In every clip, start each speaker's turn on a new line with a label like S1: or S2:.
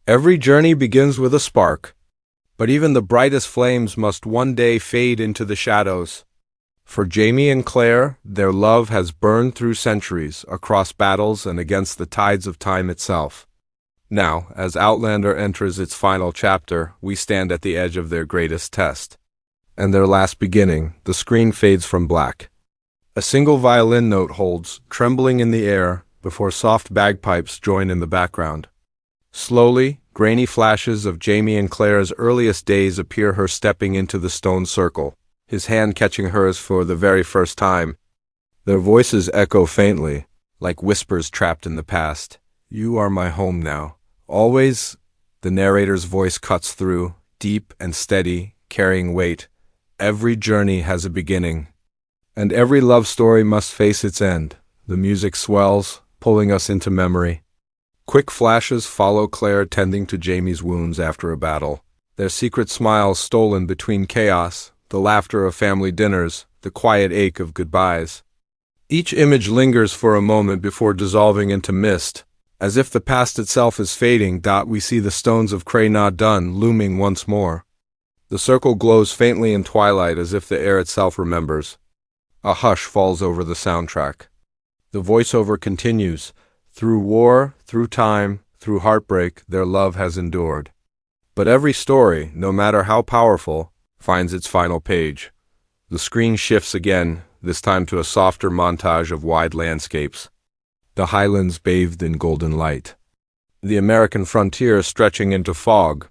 S1: Every journey begins with a spark, but even the brightest flames must one day fade into the shadows. For Jamie and Claire, their love has burned through centuries, across battles and against the tides of time itself. Now, as Outlander enters its final chapter, we stand at the edge of their greatest test. And their last beginning, the screen fades from black. A single violin note holds, trembling in the air, before soft bagpipes join in the background. Slowly, grainy flashes of Jamie and Claire's earliest days appear, her stepping into the stone circle, his hand catching hers for the very first time. Their voices echo faintly, like whispers trapped in the past. "You are my home now. Always." The narrator's voice cuts through, deep and steady, carrying weight. Every journey has a beginning, and every love story must face its end. The music swells, pulling us into memory. Quick flashes follow Claire tending to Jamie's wounds after a battle, their secret smiles stolen between chaos, the laughter of family dinners, the quiet ache of goodbyes. Each image lingers for a moment before dissolving into mist. As if the past itself is fading, we see the stones of Craigh looming once more. The circle glows faintly in twilight, as if the air itself remembers. A hush falls over the soundtrack. The voiceover continues. Through war, through time, through heartbreak, their love has endured. But every story, no matter how powerful, finds its final page. The screen shifts again, this time to a softer montage of wide landscapes. The highlands bathed in golden light. The American frontier stretching into fog.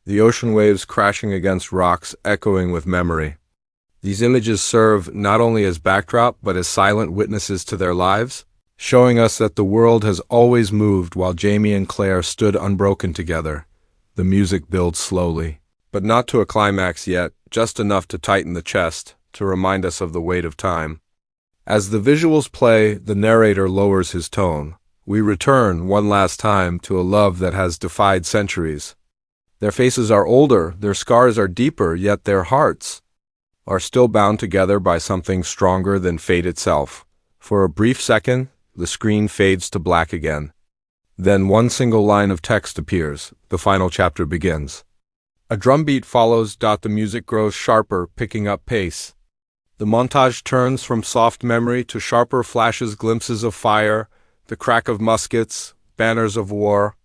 S1: The ocean waves crashing against rocks, echoing with memory. These images serve not only as backdrop, but as silent witnesses to their lives, showing us that the world has always moved while Jamie and Claire stood unbroken together. The music builds slowly, but not to a climax yet, just enough to tighten the chest, to remind us of the weight of time. As the visuals play, the narrator lowers his tone. We return, one last time, to a love that has defied centuries. Their faces are older, their scars are deeper, yet their hearts are still bound together by something stronger than fate itself. For a brief second, the screen fades to black again. Then one single line of text appears. The final chapter begins. A drumbeat follows. The music grows sharper, picking up pace. The montage turns from soft memory to sharper flashes, glimpses of fire, the crack of muskets, banners of war.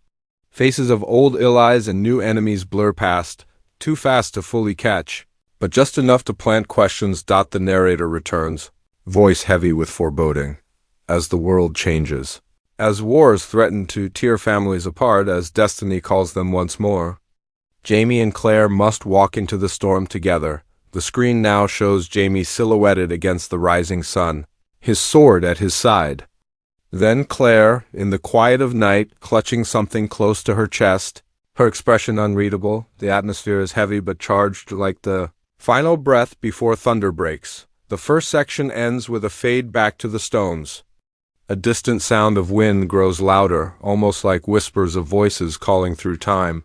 S1: Faces of old allies and new enemies blur past, too fast to fully catch, but just enough to plant questions. The narrator returns, voice heavy with foreboding. As the world changes, as wars threaten to tear families apart, as destiny calls them once more, Jamie and Claire must walk into the storm together. The screen now shows Jamie silhouetted against the rising sun, his sword at his side. Then Claire, in the quiet of night, clutching something close to her chest, her expression unreadable. The atmosphere is heavy but charged, like the final breath before thunder breaks. The first section ends with a fade back to the stones. A distant sound of wind grows louder, almost like whispers of voices calling through time.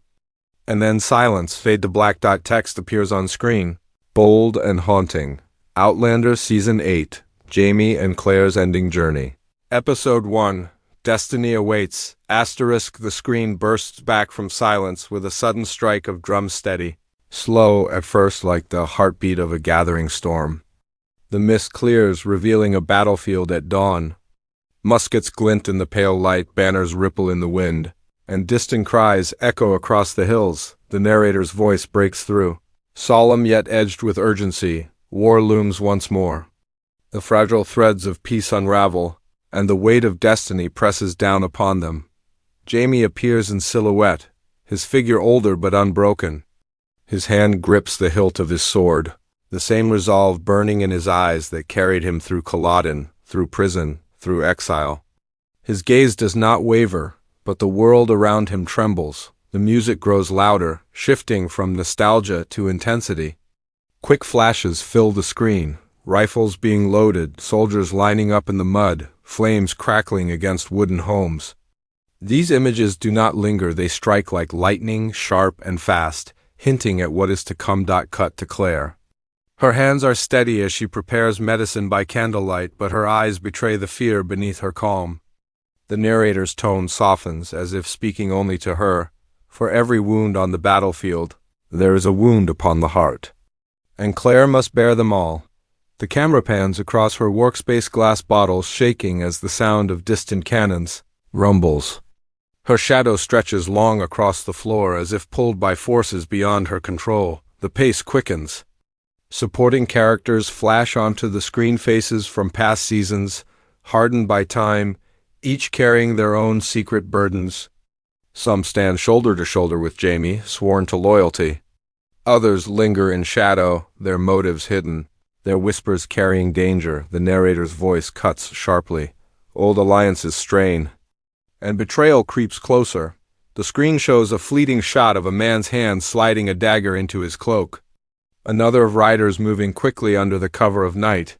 S1: And then silence, fade to black. Text appears on screen. Bold and haunting. Outlander Season 8. Jamie and Claire's Ending Journey. Episode 1. Destiny Awaits. The screen bursts back from silence with a sudden strike of drums, steady, slow at first, like the heartbeat of a gathering storm. The mist clears, revealing a battlefield at dawn. Muskets glint in the pale light, banners ripple in the wind, and distant cries echo across the hills. The narrator's voice breaks through. Solemn yet edged with urgency, war looms once more. The fragile threads of peace unravel, and the weight of destiny presses down upon them. Jamie appears in silhouette, his figure older but unbroken. His hand grips the hilt of his sword, the same resolve burning in his eyes that carried him through Culloden, through prison, through exile. His gaze does not waver, but the world around him trembles. The music grows louder, shifting from nostalgia to intensity. Quick flashes fill the screen, rifles being loaded, soldiers lining up in the mud, flames crackling against wooden homes. These images do not linger, they strike like lightning, sharp and fast, hinting at what is to come. Cut to Claire. Her hands are steady as she prepares medicine by candlelight, but her eyes betray the fear beneath her calm. The narrator's tone softens, as if speaking only to her. For every wound on the battlefield, there is a wound upon the heart. And Claire must bear them all. The camera pans across her workspace, glass bottles shaking as the sound of distant cannons rumbles. Her shadow stretches long across the floor as if pulled by forces beyond her control. The pace quickens. Supporting characters flash onto the screen, faces from past seasons, hardened by time, each carrying their own secret burdens. Some stand shoulder to shoulder with Jamie, sworn to loyalty. Others linger in shadow, their motives hidden, their whispers carrying danger. The narrator's voice cuts sharply. Old alliances strain. And betrayal creeps closer. The screen shows a fleeting shot of a man's hand sliding a dagger into his cloak. Another of riders moving quickly under the cover of night.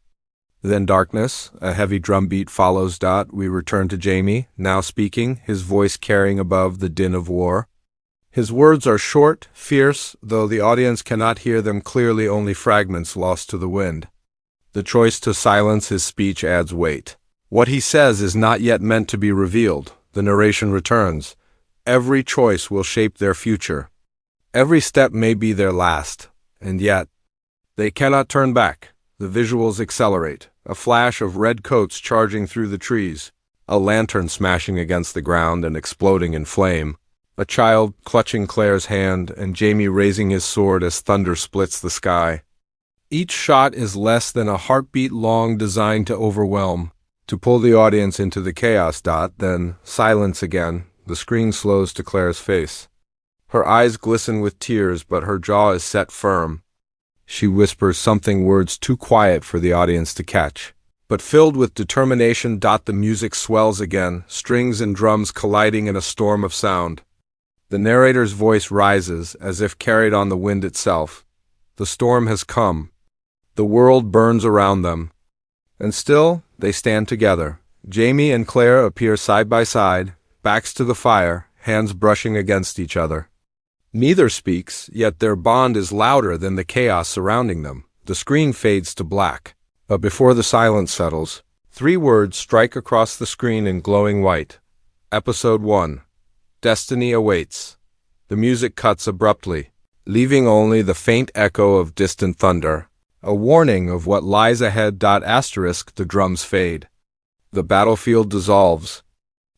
S1: Then darkness, a heavy drumbeat follows. We return to Jamie, now speaking, his voice carrying above the din of war. His words are short, fierce, though the audience cannot hear them clearly, only fragments lost to the wind. The choice to silence his speech adds weight. What he says is not yet meant to be revealed. The narration returns. Every choice will shape their future. Every step may be their last, and yet they cannot turn back. The visuals accelerate. A flash of red coats charging through the trees, a lantern smashing against the ground and exploding in flame, a child clutching Claire's hand, and Jamie raising his sword as thunder splits the sky. Each shot is less than a heartbeat long, designed to overwhelm, to pull the audience into the chaos. Then silence again. The screen slows to Claire's face. Her eyes glisten with tears, but her jaw is set firm. She whispers something, words too quiet for the audience to catch, but filled with determination. The music swells again, strings and drums colliding in a storm of sound. The narrator's voice rises, as if carried on the wind itself. The storm has come. The world burns around them. And still, they stand together. Jamie and Claire appear side by side, backs to the fire, hands brushing against each other. Neither speaks, yet their bond is louder than the chaos surrounding them. The screen fades to black. But before the silence settles, 3 words strike across the screen in glowing white. Episode 1. Destiny awaits. The music cuts abruptly, leaving only the faint echo of distant thunder, a warning of what lies ahead. The drums fade. The battlefield dissolves.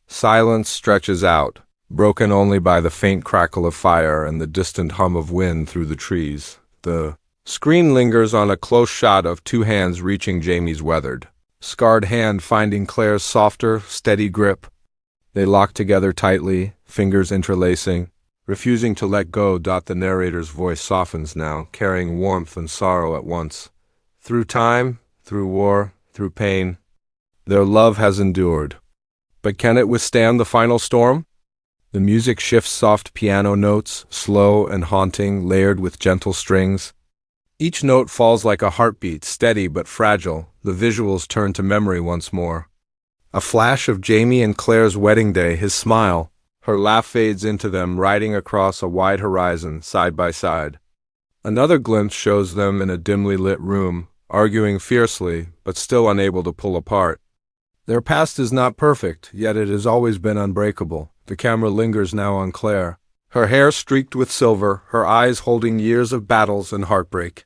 S1: Silence stretches out, broken only by the faint crackle of fire and the distant hum of wind through the trees. The screen lingers on a close shot of 2 hands reaching Jamie's weathered, scarred hand, finding Claire's softer, steady grip. They lock together tightly, fingers interlacing, refusing to let go. The narrator's voice softens now, carrying warmth and sorrow at once. Through time, through war, through pain, their love has endured. But can it withstand the final storm? The music shifts, soft piano notes, slow and haunting, layered with gentle strings. Each note falls like a heartbeat, steady but fragile. The visuals turn to memory once more. A flash of Jamie and Claire's wedding day, his smile. Her laugh fades into them, riding across a wide horizon, side by side. Another glimpse shows them in a dimly lit room, arguing fiercely, but still unable to pull apart. Their past is not perfect, yet it has always been unbreakable. The camera lingers now on Claire, her hair streaked with silver, her eyes holding years of battles and heartbreak.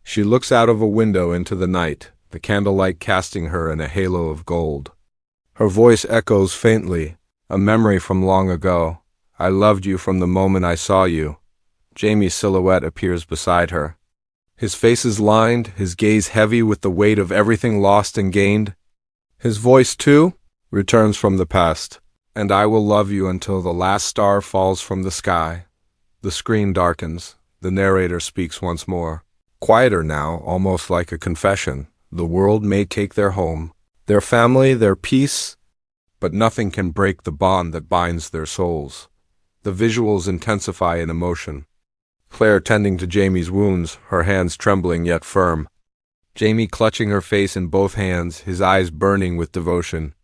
S1: She looks out of a window into the night, the candlelight casting her in a halo of gold. Her voice echoes faintly, a memory from long ago. I loved you from the moment I saw you. Jamie's silhouette appears beside her. His face is lined, his gaze heavy with the weight of everything lost and gained. His voice, too, returns from the past. And I will love you until the last star falls from the sky. The screen darkens. The narrator speaks once more. Quieter now, almost like a confession. The world may take their home, their family, their peace, but nothing can break the bond that binds their souls. The visuals intensify in emotion. Claire tending to Jamie's wounds, her hands trembling yet firm. Jamie clutching her face in both hands, his eyes burning with devotion.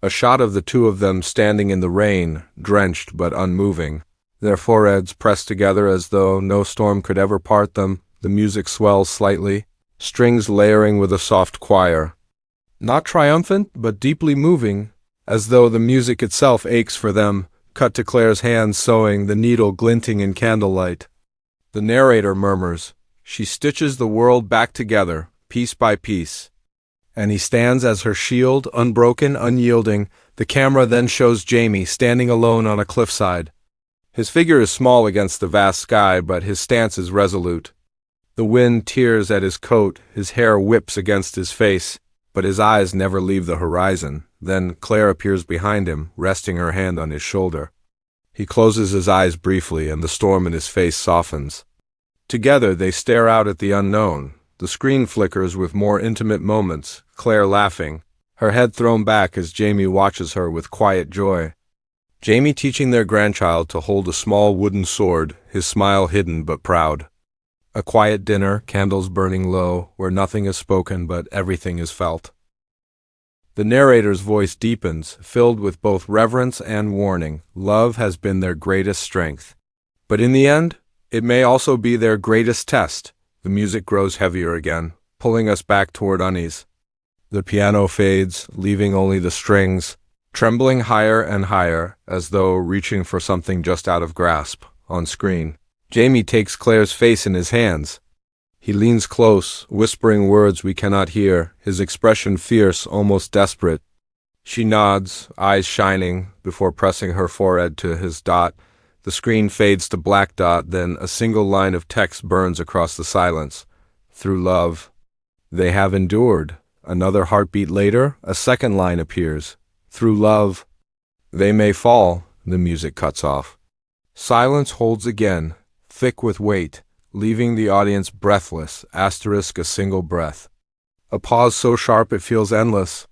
S1: A shot of the 2 of them standing in the rain, drenched but unmoving, their foreheads pressed together as though no storm could ever part them. The music swells slightly, strings layering with a soft choir. Not triumphant, but deeply moving, as though the music itself aches for them. Cut to Claire's hands sewing, the needle glinting in candlelight. The narrator murmurs, "She stitches the world back together, piece by piece." And he stands as her shield, unbroken, unyielding. The camera then shows Jamie standing alone on a cliffside. His figure is small against the vast sky, but his stance is resolute. The wind tears at his coat, his hair whips against his face, but his eyes never leave the horizon. Then Claire appears behind him, resting her hand on his shoulder. He closes his eyes briefly, and the storm in his face softens. Together they stare out at the unknown. The screen flickers with more intimate moments, Claire laughing, her head thrown back as Jamie watches her with quiet joy. Jamie teaching their grandchild to hold a small wooden sword, his smile hidden but proud. A quiet dinner, candles burning low, where nothing is spoken but everything is felt. The narrator's voice deepens, filled with both reverence and warning. Love has been their greatest strength. But in the end, it may also be their greatest test. The music grows heavier again, pulling us back toward unease. The piano fades, leaving only the strings, trembling higher and higher, as though reaching for something just out of grasp. On screen, Jamie takes Claire's face in his hands. He leans close, whispering words we cannot hear, his expression fierce, almost desperate. She nods, eyes shining, before pressing her forehead to his dot. The screen fades to black dot, then a single line of text burns across the silence. Through love, they have endured. Another heartbeat later, a second line appears. Through love, they may fall. The music cuts off. Silence holds again, thick with weight, leaving the audience breathless, asterisk a single breath. A pause so sharp it feels endless.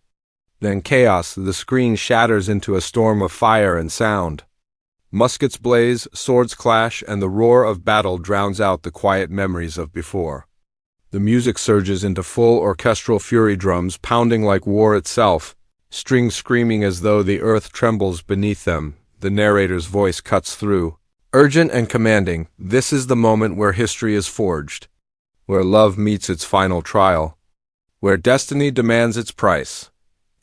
S1: Then chaos, the screen shatters into a storm of fire and sound. Muskets blaze, swords clash, and the roar of battle drowns out the quiet memories of before. The music surges into full orchestral fury, drums pounding like war itself, strings screaming as though the earth trembles beneath them. The narrator's voice cuts through, urgent and commanding. This is the moment where history is forged, where love meets its final trial, where destiny demands its price.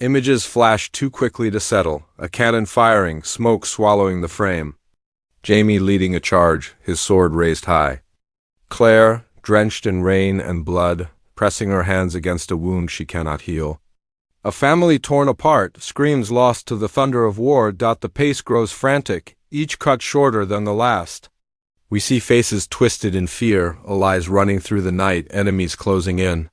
S1: Images flash too quickly to settle, a cannon firing, smoke swallowing the frame. Jamie leading a charge, his sword raised high. Claire, drenched in rain and blood, pressing her hands against a wound she cannot heal. A family torn apart, screams lost to the thunder of war. The pace grows frantic, each cut shorter than the last. We see faces twisted in fear, allies running through the night, enemies closing in.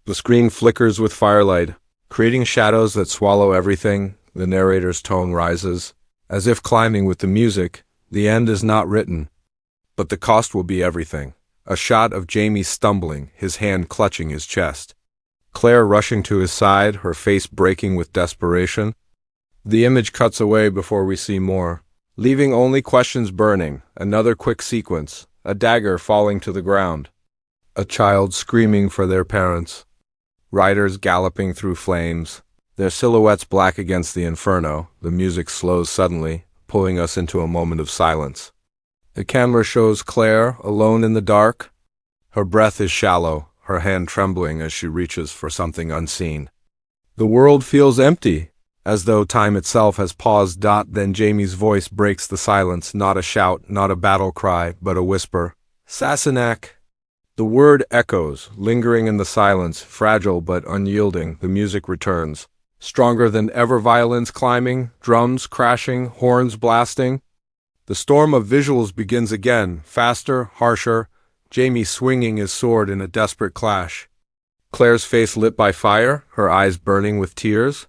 S1: The screen flickers with firelight, creating shadows that swallow everything. The narrator's tone rises, as if climbing with the music. The end is not written, but the cost will be everything. A shot of Jamie stumbling, his hand clutching his chest. Claire rushing to his side, her face breaking with desperation. The image cuts away before we see more, leaving only questions burning. Another quick sequence, a dagger falling to the ground. A child screaming for their parents. Riders galloping through flames, their silhouettes black against the inferno. The music slows suddenly, pulling us into a moment of silence. The camera shows Claire, alone in the dark. Her breath is shallow, her hand trembling as she reaches for something unseen. The world feels empty, as though time itself has paused. Then Jamie's voice breaks the silence, not a shout, not a battle cry, but a whisper. Sassenach. The word echoes, lingering in the silence, fragile but unyielding. The music returns, stronger than ever, violins climbing, drums crashing, horns blasting. The storm of visuals begins again, faster, harsher, Jamie swinging his sword in a desperate clash. Claire's face lit by fire, her eyes burning with tears.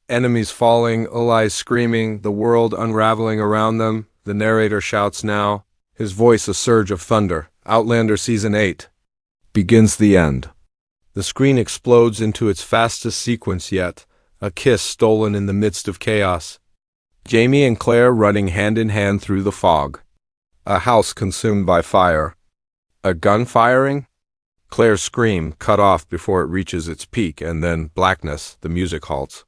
S1: Enemies falling, allies screaming, the world unraveling around them. The narrator shouts now, his voice a surge of thunder. Outlander Season 8. Begins the end. The screen explodes into its fastest sequence yet, a kiss stolen in the midst of chaos. Jamie and Claire running hand in hand through the fog. A house consumed by fire. A gun firing? Claire's scream cut off before it reaches its peak, and then blackness. The music halts.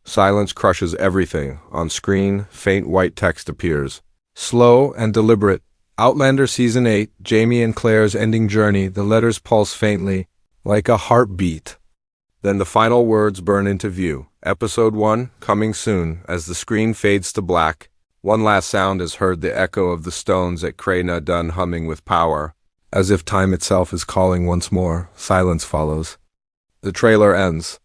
S1: Silence crushes everything. On screen, faint white text appears. Slow and deliberate. Outlander Season 8, Jamie and Claire's ending journey. The letters pulse faintly, like a heartbeat. Then the final words burn into view. Episode 1, coming soon. As the screen fades to black, One last sound is heard, the echo of the stones at Craigh done humming with power. As if time itself is calling once more, silence follows. The trailer ends.